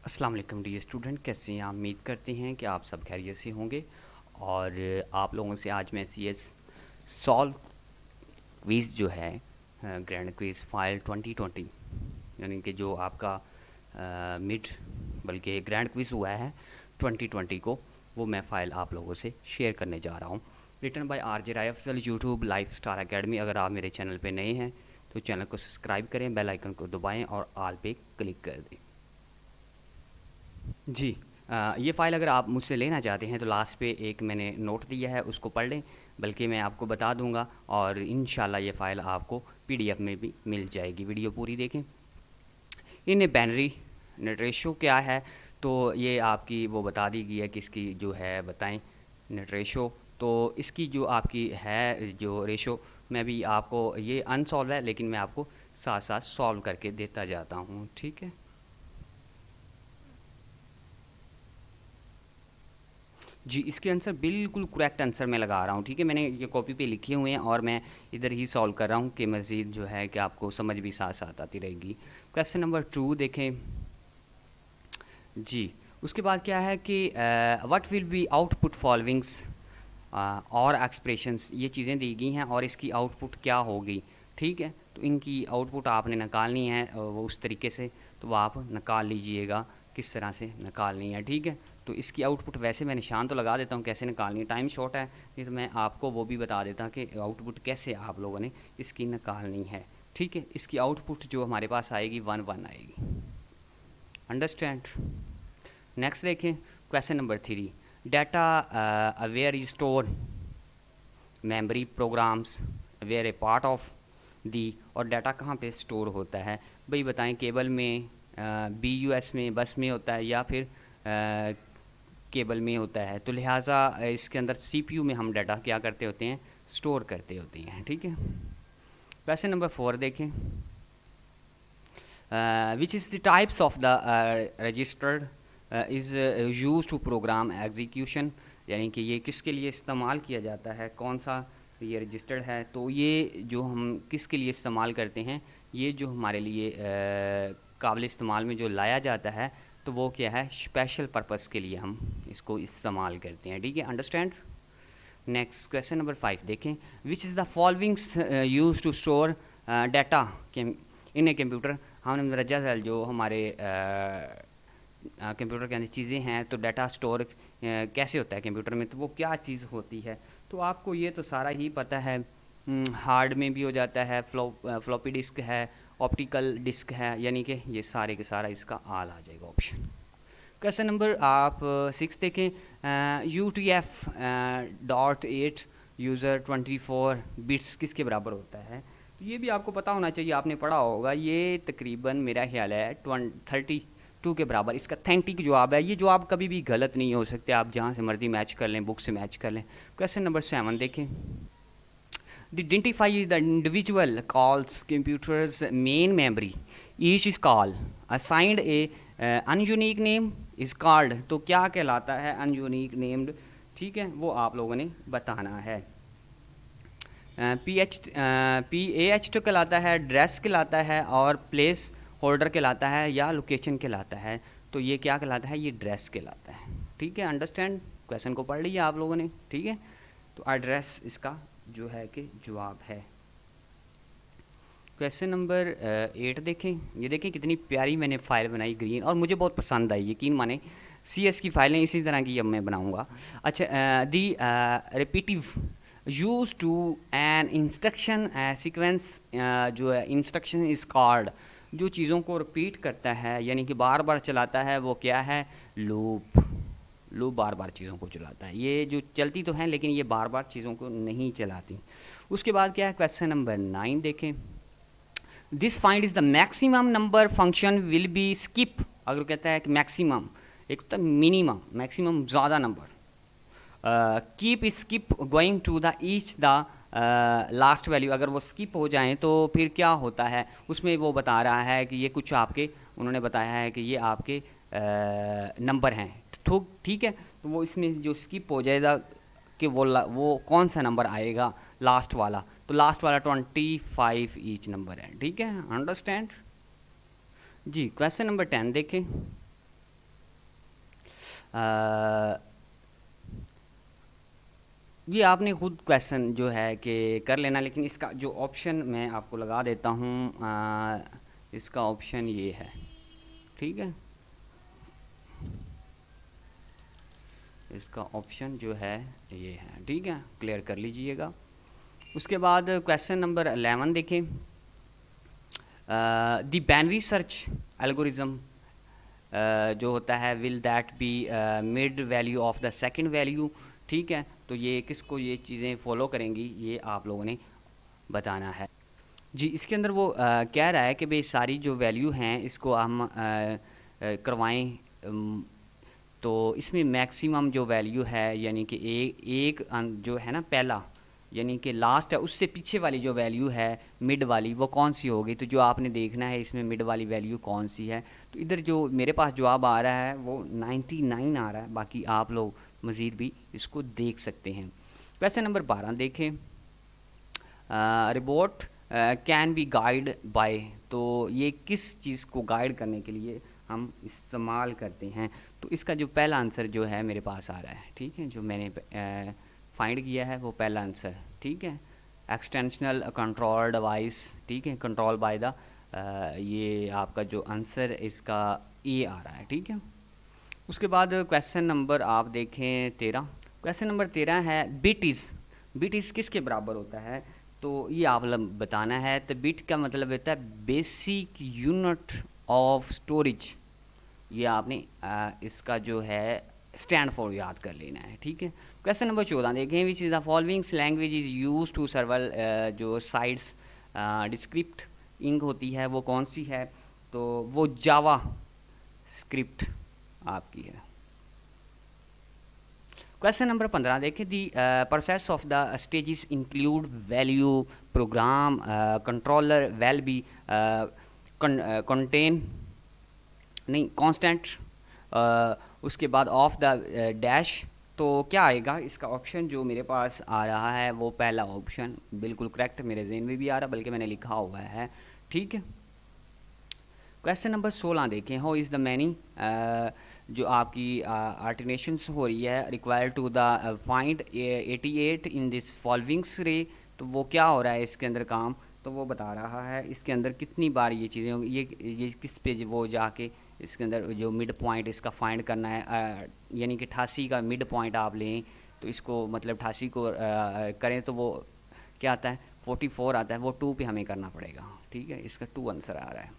अस्सलाम वालेकुम dear student, कैसे हैं आप? उम्मीद करते हैं कि आप सब खैरियत से होंगे। और आप लोगों से आज मैं CS सॉल्व क्विज़ जो है ग्रैंड क्विज़ फाइल 2020 यानी कि जो आपका मिड बल्कि ग्रैंड क्विज़ हुआ है 2020 को, वो मैं फ़ाइल आप लोगों से शेयर करने जा रहा हूँ। Written by RJ Rai Afzal, YouTube Life Star Academy. अगर आप मेरे चैनल पे नए हैं तो चैनल को सब्सक्राइब करें, बेल आइकन को दबाएं और ऑल पे क्लिक कर दें। जी, ये फ़ाइल अगर आप मुझसे लेना चाहते हैं तो लास्ट पे एक मैंने नोट दिया है, उसको पढ़ लें। बल्कि मैं आपको बता दूंगा और इंशाल्लाह ये फ़ाइल आपको PDF में भी मिल जाएगी। वीडियो पूरी देखें। इन बाइनरी नेट रेशो क्या है, तो ये आपकी वो बता दी गई है कि इसकी जो है बताएं नेट रेशो। तो इसकी जो आपकी है जो रेशो, मैं भी आपको ये अनसॉल्व है लेकिन मैं आपको साथ साथ सॉल्व करके देता जाता हूँ, ठीक है। जी, इसके आंसर बिल्कुल करेक्ट आंसर मैं लगा रहा हूँ, ठीक है। मैंने ये कॉपी पे लिखे हुए हैं और मैं इधर ही सॉल्व कर रहा हूँ कि मज़ीद जो है कि आपको समझ भी साथ साथ आती रहेगी। क्वेश्चन नंबर 2 देखें जी। उसके बाद क्या है कि what will be output followings और एक्सप्रेशंस, ये चीज़ें दी गई हैं और इसकी आउटपुट क्या होगी, ठीक है। तो इनकी आउटपुट आपने निकालनी है वो उस तरीके से, तो वो आप निकाल लीजिएगा किस तरह से निकालनी है, ठीक है। तो इसकी आउटपुट वैसे मैं निशान तो लगा देता हूँ कैसे निकालनी है, टाइम शॉर्ट है, नहीं तो मैं आपको वो भी बता देता कि आउटपुट कैसे आप लोगों ने इसकी निकालनी है, ठीक है। इसकी आउटपुट जो हमारे पास आएगी 1 1 आएगी। अंडरस्टैंड। नेक्स्ट देखें question number 3। Data aware is store memory programs where a part of the, और डाटा कहाँ पे स्टोर होता है भाई बताएं? केबल में, BUS में, बस में होता है या फिर केबल में होता है। तो लिहाजा इसके अंदर CPU में हम डाटा क्या करते होते हैं, स्टोर करते होते हैं, ठीक है। क्वेश्चन नंबर 4 देखें। Which is the types of the registered is use to program execution, यानी कि ये किसके लिए इस्तेमाल किया जाता है, कौन सा ये रजिस्टर्ड है। तो ये जो हम किसके लिए इस्तेमाल करते हैं, ये जो हमारे लिए काबिल इस्तेमाल में जो लाया जाता है, तो वो क्या है, स्पेशल पर्पस के लिए हम इसको इस्तेमाल करते हैं, ठीक है। अंडरस्टैंड। नेक्स्ट क्वेश्चन नंबर 5 देखें। Which is the followings use to store data in a computer. हमने मदरजा सेल जो हमारे कंप्यूटर के अंदर चीज़ें हैं, तो डाटा स्टोर कैसे होता है कंप्यूटर में, तो वो क्या चीज़ होती है। तो आपको ये तो सारा ही पता है, हार्ड में भी हो जाता है, फ्लॉपी डिस्क है, ऑप्टिकल डिस्क है, यानी कि ये सारे के सारा इसका आल आ जाएगा ऑप्शन। क्वेश्चन नंबर आप 6 देखें। UTF-8 यूज़र 24 बिट्स किसके बराबर होता है। तो ये भी आपको पता होना चाहिए, आपने पढ़ा होगा। ये तकरीबन मेरा ख्याल है 32 के बराबर इसका ऑथेंटिक जवाब है। ये जवाब कभी भी गलत नहीं हो सकते, आप जहाँ से मर्जी मैच कर लें, बुक से मैच कर लें। क्वेश्चन नंबर 7 देखें। The identify is the individual calls computer's main memory. Each is call assigned a ununique name is called. तो क्या कहलाता है ununique named, ठीक है, वो आप लोगों ने बताना है। PH तो कहलाता है, ड्रेस कहलाता है, और प्लेस होल्डर कहलाता है, या लोकेशन कहलाता है। तो ये क्या कहलाता है, ये ड्रेस कहलाता है, ठीक है। अंडरस्टैंड। क्वेश्चन को पढ़ लिया आप लोगों ने, ठीक है। तो एड्रेस इसका जो है कि जवाब है। क्वेश्चन नंबर 8 देखें। ये देखें कितनी प्यारी मैंने फ़ाइल बनाई, ग्रीन, और मुझे बहुत पसंद आई, यकीन माने। CS की फ़ाइलें इसी तरह की अब मैं बनाऊंगा। अच्छा, the repetitive use to an instruction sequence, जो है इंस्ट्रक्शन इज कॉल्ड, जो चीज़ों को रिपीट करता है यानी कि बार बार चलाता है, वो क्या है, लूप। लूप बार बार चीज़ों को चलाता है। ये जो चलती तो हैं लेकिन ये बार बार चीज़ों को नहीं चलाती। उसके बाद क्या है, क्वेश्चन नंबर 9 देखें। This find is the maximum number function will be skip. अगर कहता है कि मैक्सिमम, एक तो मिनिमम, मैक्सिमम ज़्यादा number, keep skip going to the each the last value. अगर वो स्किप हो जाएं तो फिर क्या होता है, उसमें वो बता रहा है कि ये कुछ आपके, उन्होंने बताया है कि ये आपके नंबर हैं, तो ठीक है। तो वो इसमें जो स्किप हो जाएगा कि वो कौन सा नंबर आएगा, लास्ट वाला। तो लास्ट वाला 25 ईच नंबर है, ठीक है। अंडरस्टैंड जी। क्वेश्चन नंबर 10 देखें। ये आपने खुद क्वेश्चन जो है कि कर लेना, लेकिन इसका जो ऑप्शन मैं आपको लगा देता हूँ, इसका ऑप्शन ये है, ठीक है। इसका ऑप्शन जो है ये है, ठीक है, क्लियर कर लीजिएगा। उसके बाद क्वेश्चन नंबर 11 देखें। द बाइनरी सर्च एल्गोरिज्म जो होता है, will that be mid value of the second value, ठीक है। तो ये किसको ये चीज़ें फॉलो करेंगी, ये आप लोगों ने बताना है जी। इसके अंदर वो कह रहा है कि भाई सारी जो वैल्यू हैं इसको हम करवाएं, तो इसमें मैक्सिमम जो वैल्यू है यानी कि एक जो है ना पहला, यानी कि लास्ट है, उससे पीछे वाली जो वैल्यू है मिड वाली, वो कौन सी होगी। तो जो आपने देखना है इसमें मिड वाली वैल्यू कौन सी है। तो इधर जो मेरे पास जवाब आ रहा है वो 99 आ रहा है, बाकी आप लोग मज़ीद भी इसको देख सकते हैं। क्वेश्चन नंबर 12 देखें। Report can be guide by, तो ये किस चीज़ को गाइड करने के लिए हम इस्तेमाल करते हैं। तो इसका जो पहला आंसर जो है मेरे पास आ रहा है, ठीक है, जो मैंने फाइंड किया है वो पहला आंसर, ठीक है, एक्सटेंशनल कंट्रोल डिवाइस, ठीक है, कंट्रोल बाय द, ये आपका जो आंसर इसका ए आ रहा है, ठीक है। उसके बाद क्वेश्चन नंबर आप देखें 13। क्वेश्चन नंबर 13 है बिट इज़ किसके बराबर होता है। तो ये आप लोग बताना है। तो बिट का मतलब होता है बेसिक यूनिट ऑफ स्टोरेज। ये आपने इसका जो है स्टैंड फॉर याद कर लेना है, ठीक है। क्वेश्चन नंबर 14 देखें। Which is the followings language is use to सर्वल, जो साइड्स डिस्क्रिप्ट इंक होती है वो कौन सी है। तो वो जावा स्क्रिप्ट आपकी है। क्वेश्चन नंबर 15 देखें। The process of the stages include value program controller well be contain नहीं कांस्टेंट, उसके बाद ऑफ द डैश। तो क्या आएगा इसका ऑप्शन जो मेरे पास आ रहा है वो पहला ऑप्शन बिल्कुल करेक्ट, मेरे जहन में भी आ रहा बल्कि मैंने लिखा हुआ है, ठीक है। क्वेश्चन नंबर 16 देखें। हाउ इज़ द मैनी, जो आपकी आर्टिनेशंस हो रही है required to the find 88 in this followings array. तो वो क्या हो रहा है इसके अंदर काम, तो वो बता रहा है इसके अंदर कितनी बार ये चीज़ें होंगी, ये किस पे वो जाके इसके अंदर जो मिड पॉइंट इसका फाइंड करना है, यानी कि 88 का मिड पॉइंट आप लें तो इसको मतलब 88 को करें तो वो क्या आता है 44 आता है, वो 2 पे हमें करना पड़ेगा, ठीक है। इसका 2 आंसर आ रहा है।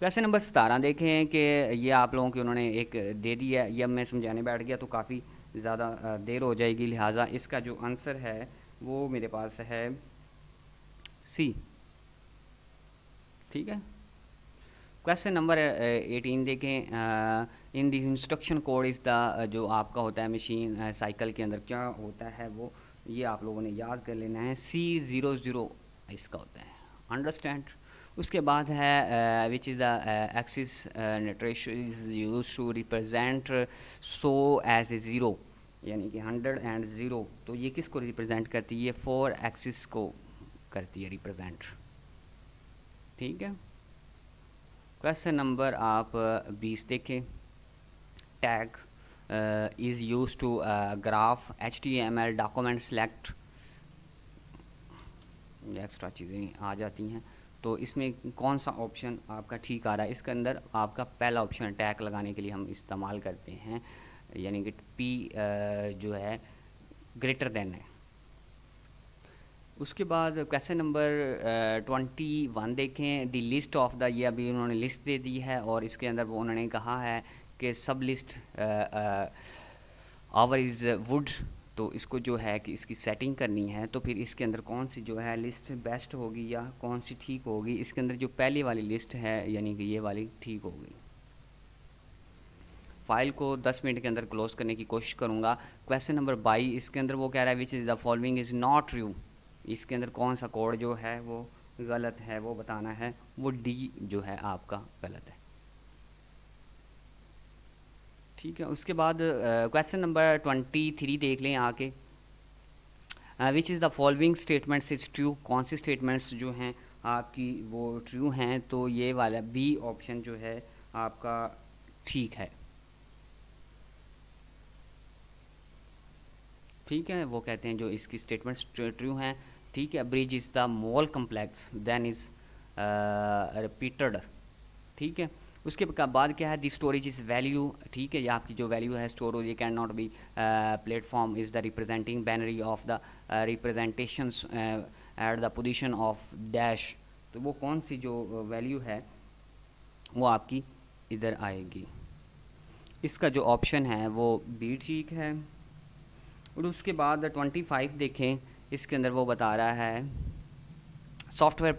क्वेश्चन नंबर 17 देखें कि ये आप लोगों के उन्होंने एक दे दिया, ये अब मैं समझाने बैठ गया तो काफ़ी ज़्यादा देर हो जाएगी, लिहाजा इसका जो आंसर है वो मेरे पास है सी, ठीक है। क्वेश्चन नंबर 18 देखें। In the instruction code is the, जो आपका होता है मशीन साइकिल के अंदर क्या होता है वो ये आप लोगों ने याद कर लेना है। C00 इसका होता है, अंडरस्टैंड। उसके बाद है which is the axis notation is use to represent so as a zero, यानी कि 100 एंड 0। तो ये किसको रिप्रेजेंट करती है, ये 4 एक्सिस को करती है रिप्रेजेंट, ठीक है। क्वेश्चन नंबर आप 20 देखें। Tag is use to graph HTML document select, extra चीज़ें आ जाती हैं। तो इसमें कौन सा ऑप्शन आपका ठीक आ रहा है, इसके अंदर आपका पहला ऑप्शन टैग लगाने के लिए हम इस्तेमाल करते हैं, यानी कि P जो है ग्रेटर देन है। उसके बाद क्वेश्चन नंबर 21 देखें। द लिस्ट ऑफ द, ये अभी उन्होंने लिस्ट दे दी है और इसके अंदर वो उन्होंने कहा है कि सब लिस्ट आवर इज़ वुड। तो इसको जो है कि इसकी सेटिंग करनी है, तो फिर इसके अंदर कौन सी जो है लिस्ट बेस्ट होगी या कौन सी ठीक होगी। इसके अंदर जो पहली वाली लिस्ट है यानी कि ये वाली ठीक होगी। फाइल को 10 मिनट के अंदर क्लोज करने की कोशिश करूँगा। क्वेश्चन नंबर 22 इसके अंदर वो कह रहा है which is the following is not true. इसके अंदर कौन सा कोड जो है वो गलत है वो बताना है, वो डी जो है आपका गलत है, ठीक है। उसके बाद क्वेश्चन नंबर 23 देख लें आके। विच is the following statements is true, कौन सी स्टेटमेंट्स जो हैं आपकी वो ट्रू हैं। तो ये वाला बी ऑप्शन जो है आपका ठीक है। ठीक है, वो कहते हैं जो इसकी स्टेटमेंट्स ट्रू हैं। ठीक है, bridge is the more complex then is repeated. ठीक है, उसके बाद क्या है, द स्टोरेज इज़ वैल्यू। ठीक है, ये आपकी जो वैल्यू है स्टोर हो, ये can not be platform is the representing binary of the representations at the position of dash. तो वो कौन सी जो वैल्यू है वो आपकी इधर आएगी। इसका जो ऑप्शन है वो बी ठीक है। और उसके बाद 25 देखें, इसके अंदर वो बता रहा है software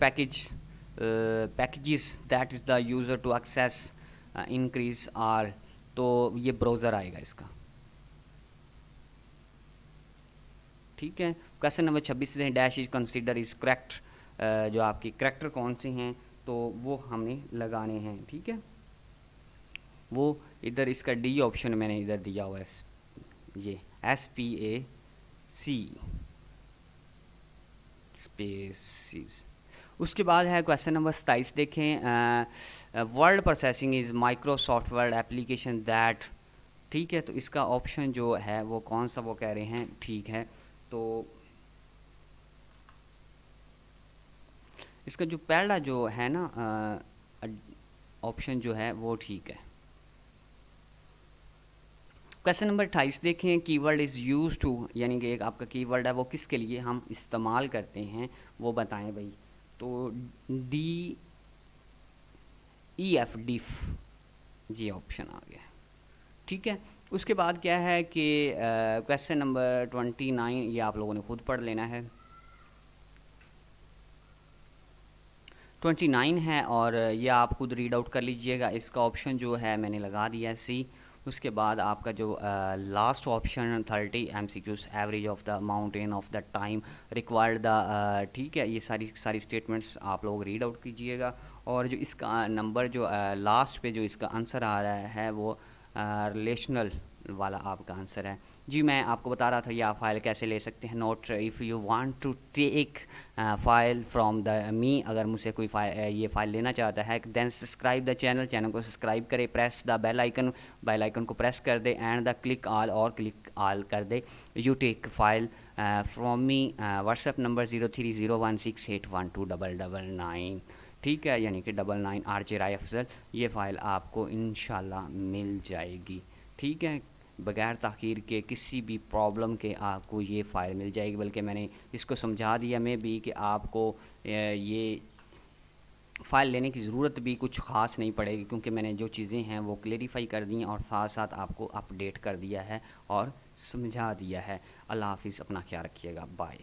packages that is the user to access increase are. तो ये ब्राउज़र आएगा इसका। ठीक है, क्वेश्चन नंबर 26 से dash is consider is correct. जो आपकी करेक्टर कौन से हैं तो वो हमने लगाने हैं। ठीक है, वो इधर इसका डी ऑप्शन मैंने इधर दिया हुआ है, ये SPAC स्पेसिस। उसके बाद है क्वेश्चन नंबर 27 देखें, word processing is Microsoft word application that. ठीक है, तो इसका ऑप्शन जो है वो कौन सा वो कह रहे हैं ठीक है। तो इसका जो पहला जो है ना ऑप्शन जो है वो ठीक है। क्वेश्चन नंबर 28 देखें, कीवर्ड इज़ यूज टू, यानी कि एक आपका कीवर्ड है वो किसके लिए हम इस्तेमाल करते हैं वो बताएं भाई। तो DEF डिफ ये ऑप्शन आ गया। ठीक है, उसके बाद क्या है कि क्वेश्चन नंबर 29 ये आप लोगों ने खुद पढ़ लेना है। 29 है और ये आप खुद रीड आउट कर लीजिएगा। इसका ऑप्शन जो है मैंने लगा दिया है सी। उसके बाद आपका जो last option 30 MCQs average of the mountain of the time required the. ठीक है, ये सारी स्टेटमेंट्स आप लोग रीड आउट कीजिएगा। और जो इसका नंबर जो लास्ट पे जो इसका आंसर आ रहा है वो रिलेशनल वाला आपका आंसर है। जी, मैं आपको बता रहा था ये आप फाइल कैसे ले सकते हैं। Note, if you want to take file from the me, अगर मुझसे कोई ये फ़ाइल लेना चाहता है देन सब्सक्राइब द चैनल को सब्सक्राइब करें, प्रेस द बेल आइकन को प्रेस कर दे एंड द क्लिक ऑल कर दे। You take file from me. WhatsApp number 0301681299। ठीक है, यानी कि 99 RJ राय अफजल। ये फ़ाइल आपको इंशाल्लाह मिल जाएगी। ठीक है, बगैर ताख़ीर के किसी भी प्रॉब्लम के आपको ये फ़ाइल मिल जाएगी। बल्कि मैंने इसको समझा दिया मैं भी कि आपको ये फ़ाइल लेने की ज़रूरत भी कुछ ख़ास नहीं पड़ेगी, क्योंकि मैंने जो चीज़ें हैं वो क्लेरिफाई कर दी हैं और साथ साथ आपको अपडेट कर दिया है और समझा दिया है। अल्लाह हाफ़िज़, अपना ख्याल रखिएगा, बाय।